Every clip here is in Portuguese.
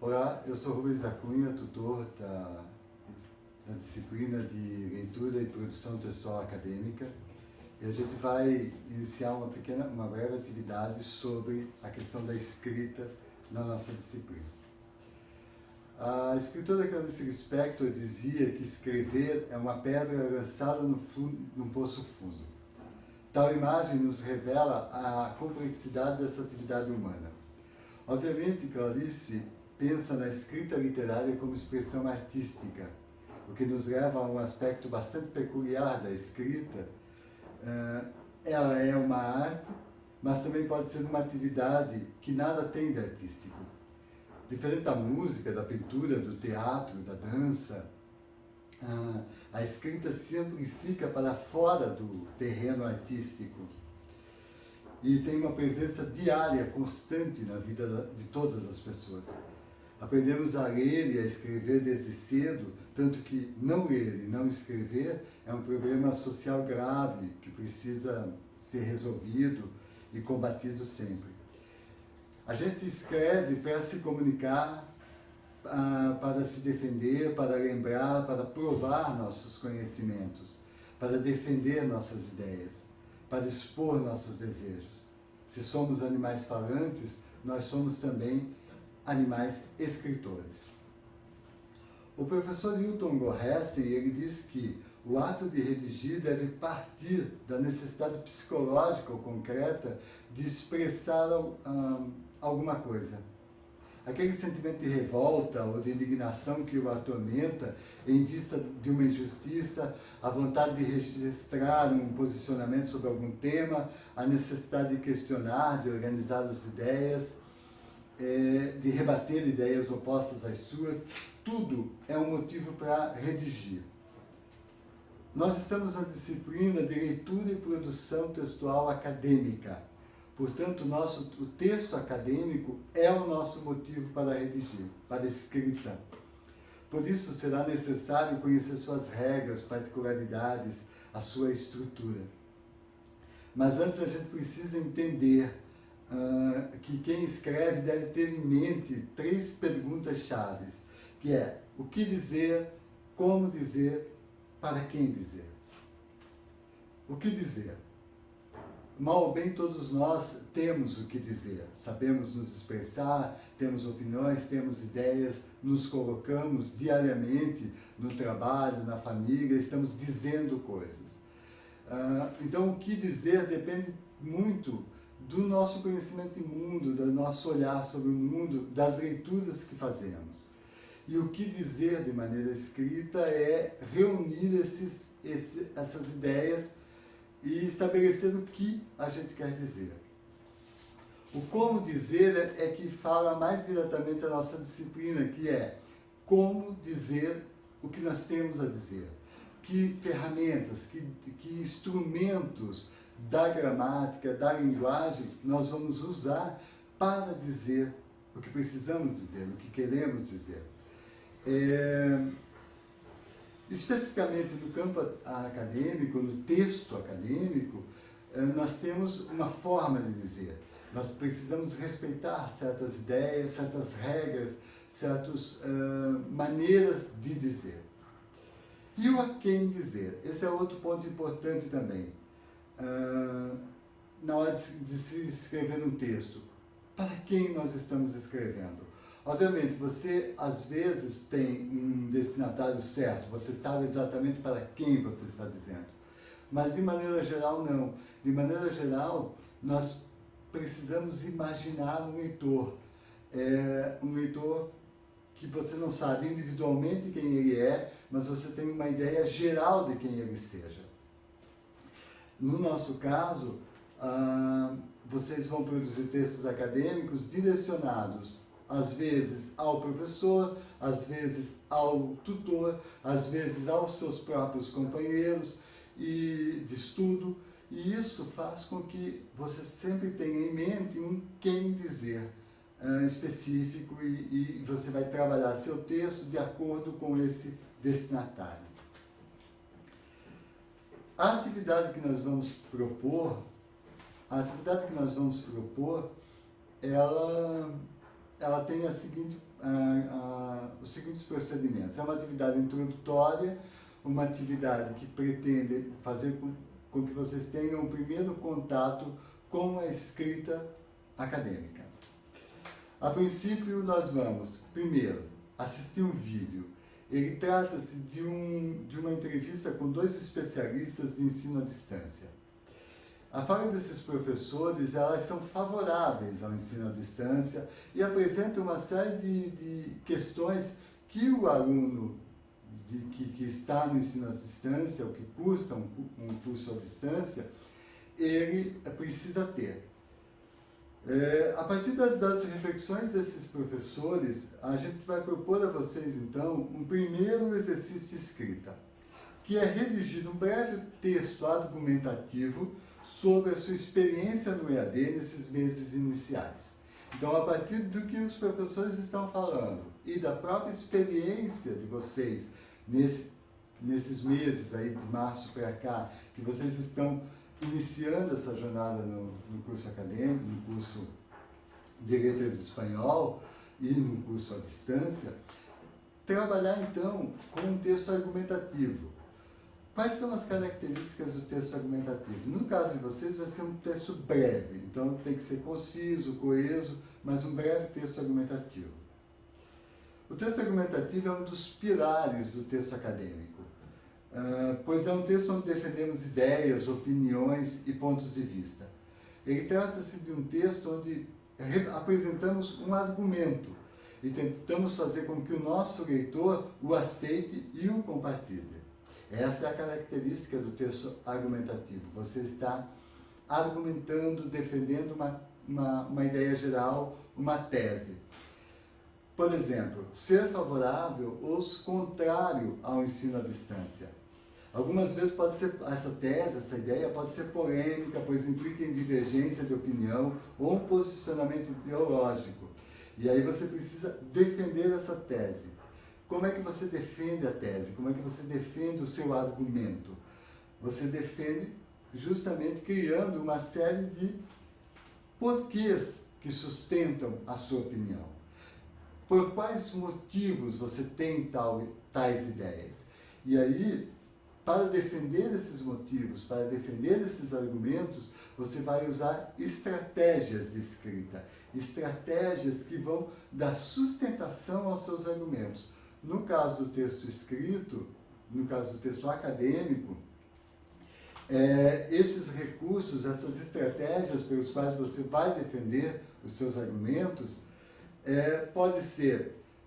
Olá, eu sou Rubens da Cunha, tutor da disciplina de leitura e produção textual acadêmica, e a gente vai iniciar uma breve atividade sobre a questão da escrita na nossa disciplina. A escritora Clarice Lispector dizia que escrever é uma pedra lançada num poço fundo. Tal imagem nos revela a complexidade dessa atividade humana. Obviamente, Clarice pensa na escrita literária como expressão artística, o que nos leva a um aspecto bastante peculiar da escrita. Ela é uma arte, mas também pode ser uma atividade que nada tem de artístico. Diferente da música, da pintura, do teatro, da dança, a escrita se amplifica para fora do terreno artístico e tem uma presença diária, constante na vida de todas as pessoas. Aprendemos a ler e a escrever desde cedo, tanto que não ler e não escrever é um problema social grave que precisa ser resolvido e combatido sempre. A gente escreve para se comunicar, para se defender, para lembrar, para provar nossos conhecimentos, para defender nossas ideias, para expor nossos desejos. Se somos animais falantes, nós somos também animais escritores. O professor Hilton Goressen, ele diz que o ato de redigir deve partir da necessidade psicológica ou concreta de expressar alguma coisa. Aquele sentimento de revolta ou de indignação que o atormenta em vista de uma injustiça, a vontade de registrar um posicionamento sobre algum tema, a necessidade de questionar, de organizar as ideias, de rebater ideias opostas às suas, tudo é um motivo para redigir. Nós estamos na disciplina de leitura e produção textual acadêmica. Portanto, o texto acadêmico é o nosso motivo para redigir, para a escrita. Por isso, será necessário conhecer suas regras, particularidades, a sua estrutura. Mas antes a gente precisa entender que quem escreve deve ter em mente 3 perguntas-chave, que é o que dizer, como dizer, para quem dizer. O que dizer? Mal ou bem, todos nós temos o que dizer, sabemos nos expressar, temos opiniões, temos ideias, nos colocamos diariamente no trabalho, na família, estamos dizendo coisas. Então, o que dizer depende muito do nosso conhecimento de mundo, do nosso olhar sobre o mundo, das leituras que fazemos. E o que dizer de maneira escrita é reunir essas ideias e estabelecer o que a gente quer dizer. O como dizer é que fala mais diretamente a nossa disciplina, que é como dizer o que nós temos a dizer. Que ferramentas, que instrumentos da gramática, da linguagem, nós vamos usar para dizer o que precisamos dizer, o que queremos dizer. Especificamente no campo acadêmico, no texto acadêmico, nós temos uma forma de dizer. Nós precisamos respeitar certas ideias, certas regras, certas maneiras de dizer. E o a quem dizer? Esse é outro ponto importante também. Na hora de se escrever um texto, para quem nós estamos escrevendo? Obviamente, você às vezes tem um destinatário certo, você sabe exatamente para quem você está dizendo. Mas de maneira geral, não. De maneira geral, nós precisamos imaginar um leitor. Um leitor que você não sabe individualmente quem ele é, mas você tem uma ideia geral de quem ele seja. No nosso caso, vocês vão produzir textos acadêmicos direcionados, às vezes ao professor, às vezes ao tutor, às vezes aos seus próprios companheiros de estudo, e isso faz com que você sempre tenha em mente um quem dizer específico e você vai trabalhar seu texto de acordo com esse destinatário. A atividade que nós vamos propor, ela ela tem os seguintes procedimentos. É uma atividade introdutória, uma atividade que pretende fazer com que vocês tenham um primeiro contato com a escrita acadêmica. A princípio, nós vamos, primeiro, assistir um vídeo. Ele trata-se de uma entrevista com 2 especialistas de ensino à distância. A fala desses professores, elas são favoráveis ao ensino à distância e apresentam uma série de questões que o aluno que está no ensino à distância, ou que cursa um curso à distância, ele precisa ter. A partir das reflexões desses professores, a gente vai propor a vocês, então, um primeiro exercício de escrita, que é redigir um breve texto argumentativo sobre a sua experiência no EAD nesses meses iniciais. Então, a partir do que os professores estão falando e da própria experiência de vocês nesses meses aí de março para cá, que vocês estão iniciando essa jornada no curso acadêmico, no curso de Letras de Espanhol e no curso à distância, trabalhar então com um texto argumentativo. Quais são as características do texto argumentativo? No caso de vocês, vai ser um texto breve, então tem que ser conciso, coeso, mas um breve texto argumentativo. O texto argumentativo é um dos pilares do texto acadêmico, pois é um texto onde defendemos ideias, opiniões e pontos de vista. Ele trata-se de um texto onde apresentamos um argumento e tentamos fazer com que o nosso leitor o aceite e o compartilhe. Essa é a característica do texto argumentativo. Você está argumentando, defendendo uma ideia geral, uma tese. Por exemplo, ser favorável ou contrário ao ensino à distância. Algumas vezes essa tese, essa ideia pode ser polêmica, pois implica em divergência de opinião ou um posicionamento ideológico. E aí você precisa defender essa tese. Como é que você defende a tese? Como é que você defende o seu argumento? Você defende justamente criando uma série de porquês que sustentam a sua opinião. Por quais motivos você tem tais ideias? E aí, para defender esses motivos, para defender esses argumentos, você vai usar estratégias de escrita, estratégias que vão dar sustentação aos seus argumentos. No caso do texto escrito, no caso do texto acadêmico, esses recursos, essas estratégias pelos quais você vai defender os seus argumentos,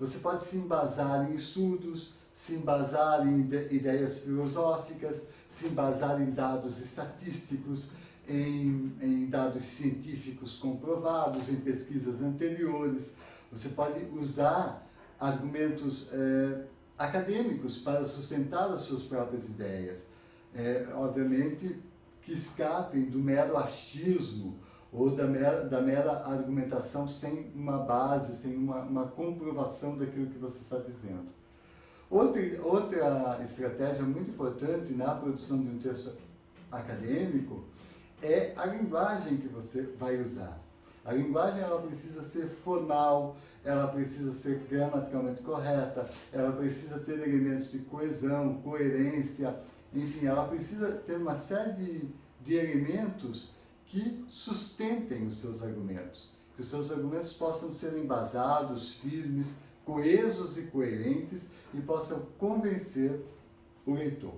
você pode se embasar em estudos, se embasar em ideias filosóficas, se embasar em dados estatísticos, em dados científicos comprovados, em pesquisas anteriores. Você pode usar argumentos acadêmicos para sustentar as suas próprias ideias. Obviamente que escapem do mero achismo ou da mera argumentação sem uma base, sem uma comprovação daquilo que você está dizendo. Outra estratégia muito importante na produção de um texto acadêmico é a linguagem que você vai usar. A linguagem ela precisa ser formal, ela precisa ser gramaticalmente correta, ela precisa ter elementos de coesão, coerência, enfim, ela precisa ter uma série de elementos que sustentem os seus argumentos, que os seus argumentos possam ser embasados, firmes, coesos e coerentes e possam convencer o leitor.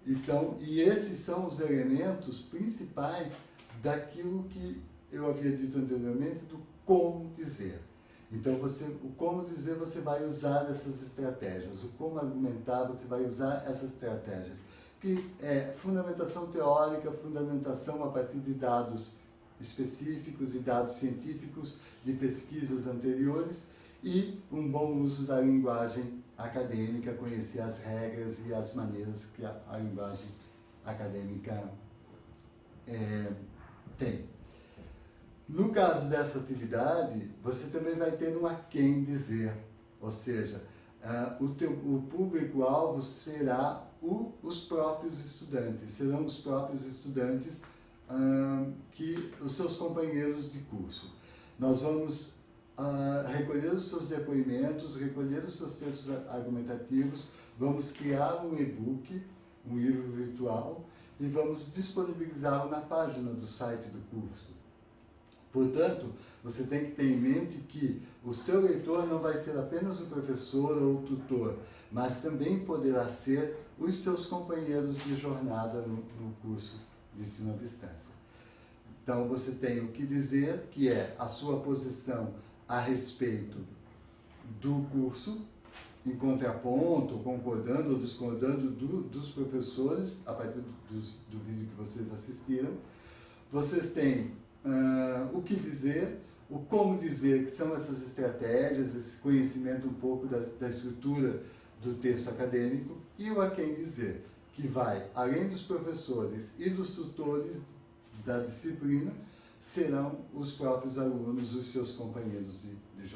Então, e esses são os elementos principais daquilo que eu havia dito anteriormente, do como dizer. Então, o como dizer, você vai usar essas estratégias. O como argumentar, você vai usar essas estratégias. Que é fundamentação teórica, fundamentação a partir de dados específicos e dados científicos de pesquisas anteriores e um bom uso da linguagem acadêmica, conhecer as regras e as maneiras que a linguagem acadêmica tem. No caso dessa atividade, você também vai ter um a quem dizer, ou seja, o público-alvo será os próprios estudantes, serão os próprios estudantes que os seus companheiros de curso. Nós vamos recolher os seus depoimentos, recolher os seus textos argumentativos, vamos criar um e-book, um livro virtual, e vamos disponibilizá-lo na página do site do curso. Portanto, você tem que ter em mente que o seu leitor não vai ser apenas o professor ou o tutor, mas também poderá ser os seus companheiros de jornada no curso de ensino à distância. Então, você tem o que dizer, que é a sua posição a respeito do curso, em contraponto, concordando ou discordando dos professores, a partir do vídeo que vocês assistiram. Vocês têm o que dizer, o como dizer, que são essas estratégias, esse conhecimento um pouco da estrutura do texto acadêmico, e o a quem dizer, que vai, além dos professores e dos tutores da disciplina, serão os próprios alunos, os seus companheiros de jornada.